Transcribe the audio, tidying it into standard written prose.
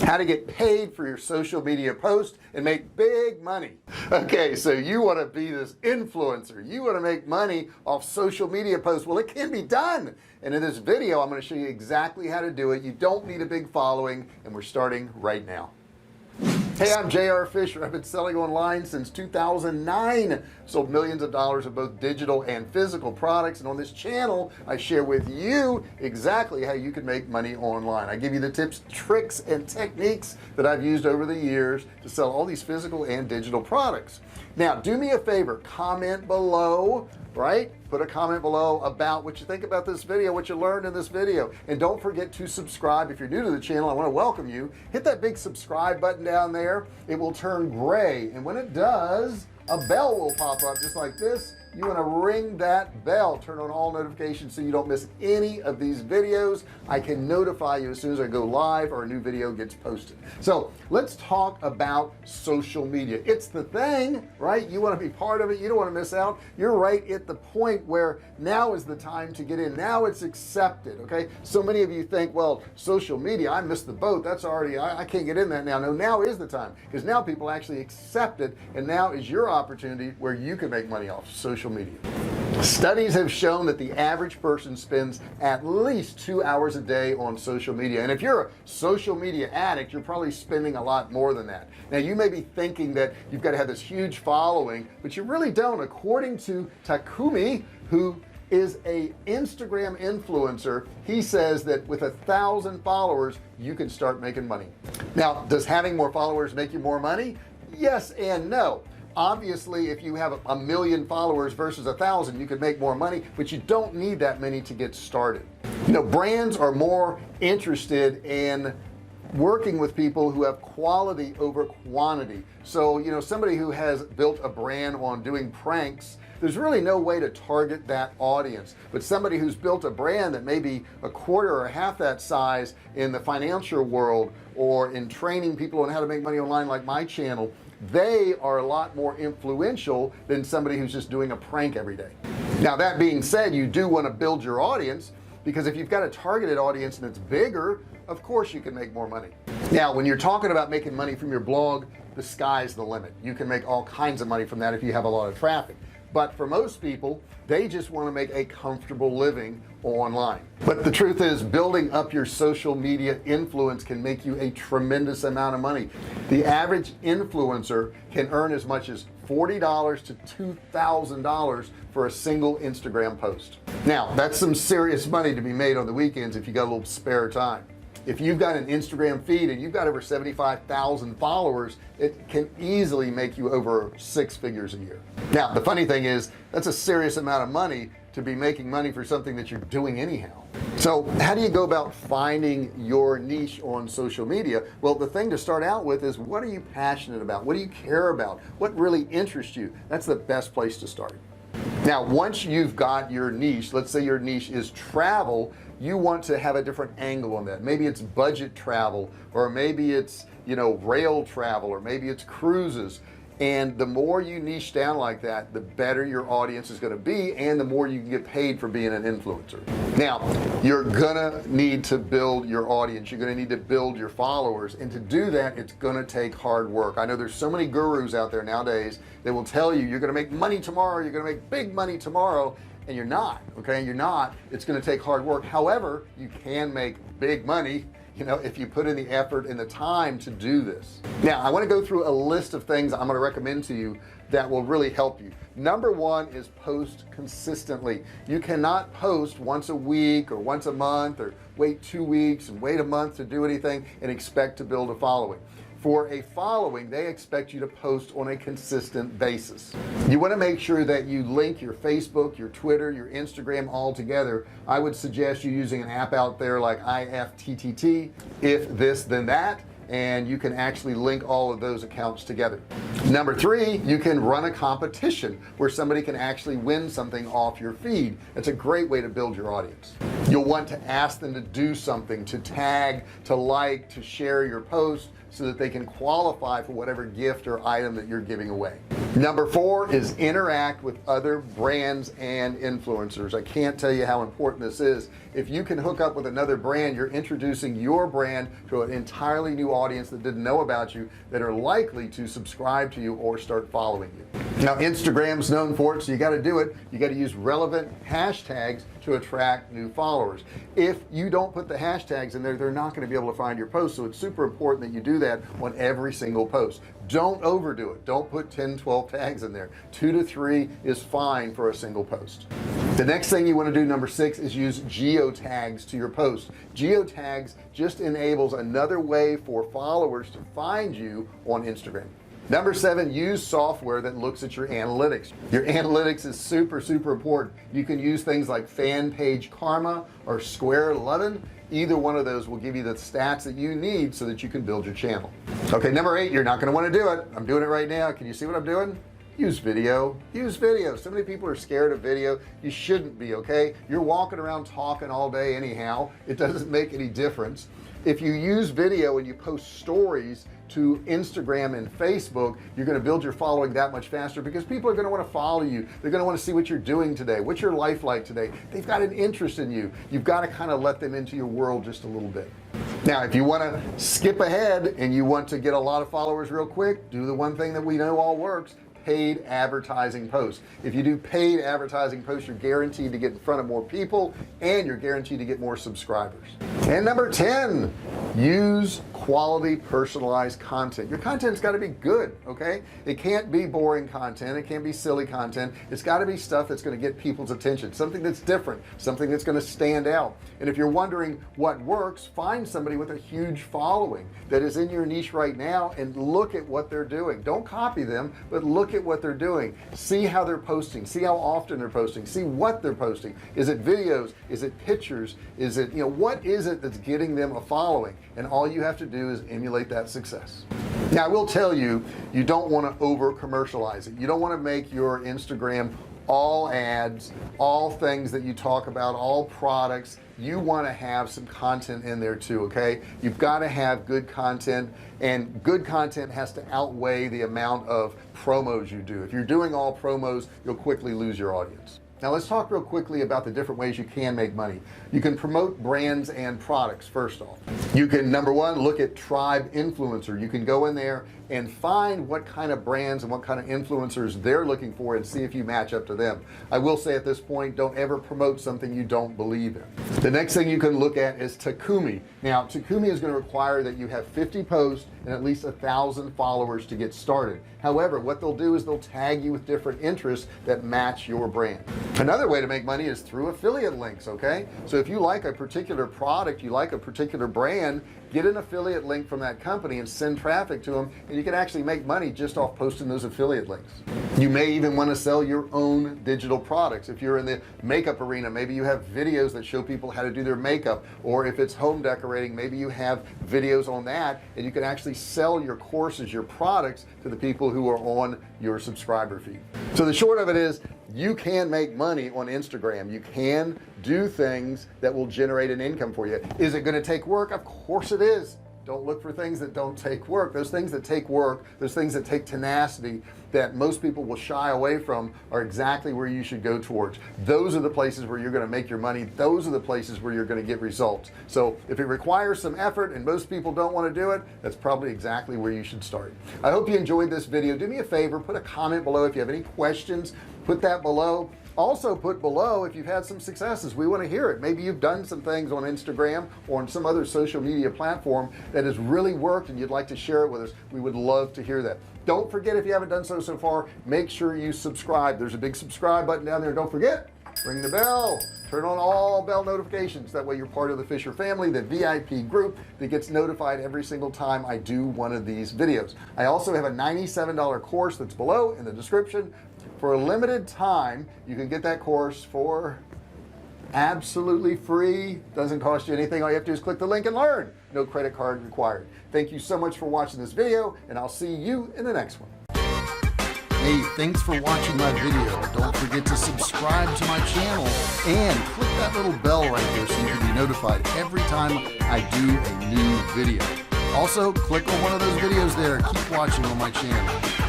How to get paid for your social media post and make big money. Okay, so you want to be this influencer, you want to make money off social media posts. Well, it can be done, and in this video I'm going to show you exactly how to do it. You don't need a big following, and we're starting right now. Hey, I'm JR Fisher. I've been selling online since 2009, sold millions of dollars of both digital and physical products, and on this channel I share with you exactly how you can make money online. I give you the tips, tricks, and techniques that I've used over the years to sell all these physical and digital products. Now do me a favor, comment below, right? Put a comment below about what you think about this video, what you learned in this video, and don't forget to subscribe. If you're new to the channel, I want to welcome you. Hit that big subscribe button down there. It will turn gray, and when it does, a bell will pop up just like this. You want to ring that bell, turn on all notifications so you don't miss any of these videos. I can notify you as soon as I go live or a new video gets posted. So let's talk about social media. It's the thing, right? You want to be part of it. You don't want to miss out. You're right at the point where now is the time to get in. Now it's accepted. Okay, so many of you think, well, social media, I missed the boat. That's already, I can't get in that now. No, now is the time, because now people actually accept it, and now is your opportunity where you can make money off social media. Studies have shown that the average person spends at least 2 hours a day on social media, and if you're a social media addict, you're probably spending a lot more than that. Now you may be thinking that you've got to have this huge following, but you really don't. According to Stalk Me, who is a Instagram influencer, he says that with 1,000 followers you can start making money. Now, does having more followers make you more money? Yes and no. Obviously, if you have a million followers versus 1,000, you could make more money, but you don't need that many to get started. You know, brands are more interested in working with people who have quality over quantity. So, you know, somebody who has built a brand on doing pranks, there's really no way to target that audience. But somebody who's built a brand that may be a quarter or half that size in the financial world, or in training people on how to make money online like my channel, they are a lot more influential than somebody who's just doing a prank every day. Now that being said, you do want to build your audience, because if you've got a targeted audience and it's bigger, of course you can make more money. Now when you're talking about making money from your blog, the sky's the limit. You can make all kinds of money from that if you have a lot of traffic. But for most people, they just want to make a comfortable living online. But the truth is, building up your social media influence can make you a tremendous amount of money. The average influencer can earn as much as $40 to $2,000 for a single Instagram post. Now that's some serious money to be made on the weekends if you got a little spare time. If you've got an Instagram feed and you've got over 75,000 followers, it can easily make you over 6 figures a year. Now the funny thing is, that's a serious amount of money to be making money for something that you're doing anyhow. So how do you go about finding your niche on social media? Well, the thing to start out with is, what are you passionate about? What do you care about? What really interests you? That's the best place to start. Now once you've got your niche, let's say your niche is travel, you want to have a different angle on that. Maybe it's budget travel, or maybe it's, you know, rail travel, or maybe it's cruises. And the more you niche down like that, the better your audience is going to be, and the more you can get paid for being an influencer. Now you're gonna need to build your audience, you're gonna need to build your followers, and to do that it's gonna take hard work. I know there's so many gurus out there nowadays that will tell you you're gonna make money tomorrow, you're gonna make big money tomorrow, and you're not. Okay, you're not. It's going to take hard work. However, you can make big money, you know, if you put in the effort and the time to do this. Now I want to go through a list of things I'm going to recommend to you that will really help you. Number one is post consistently. You cannot post once a week or once a month, or wait 2 weeks and wait a month to do anything and expect to build a following. For a following, they expect you to post on a consistent basis. You want to make sure that you link your Facebook, your Twitter, your Instagram all together. I would suggest you using an app out there like IFTTT, if this then that, and you can actually link all of those accounts together. Number three, you can run a competition where somebody can actually win something off your feed. That's a great way to build your audience. You'll want to ask them to do something, to tag, to like, to share your post, so that they can qualify for whatever gift or item that you're giving away. Number 4 is interact with other brands and influencers. I can't tell you how important this is. If you can hook up with another brand, you're introducing your brand to an entirely new audience that didn't know about you, that are likely to subscribe to you or start following you. Now Instagram's known for it, so you got to do it. You got to use relevant hashtags to attract new followers. If you don't put the hashtags in there, they're not going to be able to find your post. So it's super important that you do that on every single post. Don't overdo it. Don't put 10 12 tags in there. 2 to 3 is fine for a single post. The next thing you want to do, number 6, is use geotags to your post. Geotags just enables another way for followers to find you on Instagram. Number 7, use software that looks at your analytics. Your analytics is super important. You can use things like Fan Page Karma or Square 11. Either one of those will give you the stats that you need so that you can build your channel. Okay, number 8, you're not going to want to do it. I'm doing it right now. Can you see what I'm doing? Use video. Use video. So many people are scared of video. You shouldn't be. Okay, you're walking around talking all day anyhow. It doesn't make any difference. If you use video and you post stories to Instagram and Facebook, you're going to build your following that much faster, because people are going to want to follow you. They're going to want to see what you're doing today, what's your life like today. They've got an interest in you. You've got to kind of let them into your world just a little bit. Now if you want to skip ahead and you want to get a lot of followers real quick, do the one thing that we know all works: paid advertising posts. If you do paid advertising posts, you're guaranteed to get in front of more people, and you're guaranteed to get more subscribers. And number 10, use quality personalized content. Your content's got to be good. Okay, it can't be boring content, it can't be silly content. It's got to be stuff that's going to get people's attention, something that's different, something that's going to stand out. And if you're wondering what works, find somebody with a huge following that is in your niche right now and look at what they're doing. Don't copy them, but look at what they're doing. See how they're posting, see how often they're posting, see what they're posting. Is it videos? Is it pictures? Is it, what is it that's getting them a following? And all you have to do is emulate that success. Now I will tell you, you don't want to over commercialize it. You don't want to make your Instagram all ads, all things that you talk about, all products. You want to have some content in there too. Okay, you've got to have good content, and good content has to outweigh the amount of promos you do. If you're doing all promos, you'll quickly lose your audience. Now let's talk real quickly about the different ways you can make money. You can promote brands and products. First off, you can, number 1, look at Tribe Influencer. You can go in there and find what kind of brands and what kind of influencers they're looking for and see if you match up to them. I will say at this point, don't ever promote something you don't believe in. The next thing you can look at is Takumi. Now Takumi is going to require that you have 50 posts and at least 1,000 followers to get started. However, what they'll do is they'll tag you with different interests that match your brand. Another way to make money is through affiliate links. Okay, so if you like a particular product, you like a particular brand, get an affiliate link from that company and send traffic to them, and you can actually make money just off posting those affiliate links. You may even want to sell your own digital products. If you're in the makeup arena, maybe you have videos that show people how to do their makeup, or if it's home decorating, maybe you have videos on that, and you can actually sell your courses, your products, to the people who are on your subscriber feed. So the short of it is, you can make money on Instagram. You can do things that will generate an income for you. Is it going to take work? Of course it is. Don't look for things that don't take work. Those things that take work, those things that take tenacity, that most people will shy away from, are exactly where you should go towards. Those are the places where you're going to make your money. Those are the places where you're going to get results. So if it requires some effort and most people don't want to do it, that's probably exactly where you should start. I hope you enjoyed this video. Do me a favor, put a comment below if you have any questions. Put that below. Also put below if you've had some successes. We want to hear it. Maybe you've done some things on Instagram or on some other social media platform that has really worked and you'd like to share it with us. We would love to hear that. Don't forget, if you haven't done so far, make sure you subscribe. There's a big subscribe button down there. Don't forget, ring the bell, turn on all bell notifications. That way you're part of the Fisher family, the VIP group that gets notified every single time I do one of these videos. I also have a $97 course that's below in the description. For a limited time, you can get that course for absolutely free. Doesn't cost you anything. All you have to do is click the link and learn. No credit card required. Thank you so much for watching this video, and I'll see you in the next one. Hey, thanks for watching my video. Don't forget to subscribe to my channel and click that little bell right there so you can be notified every time I do a new video. Also, click on one of those videos there. Keep watching on my channel.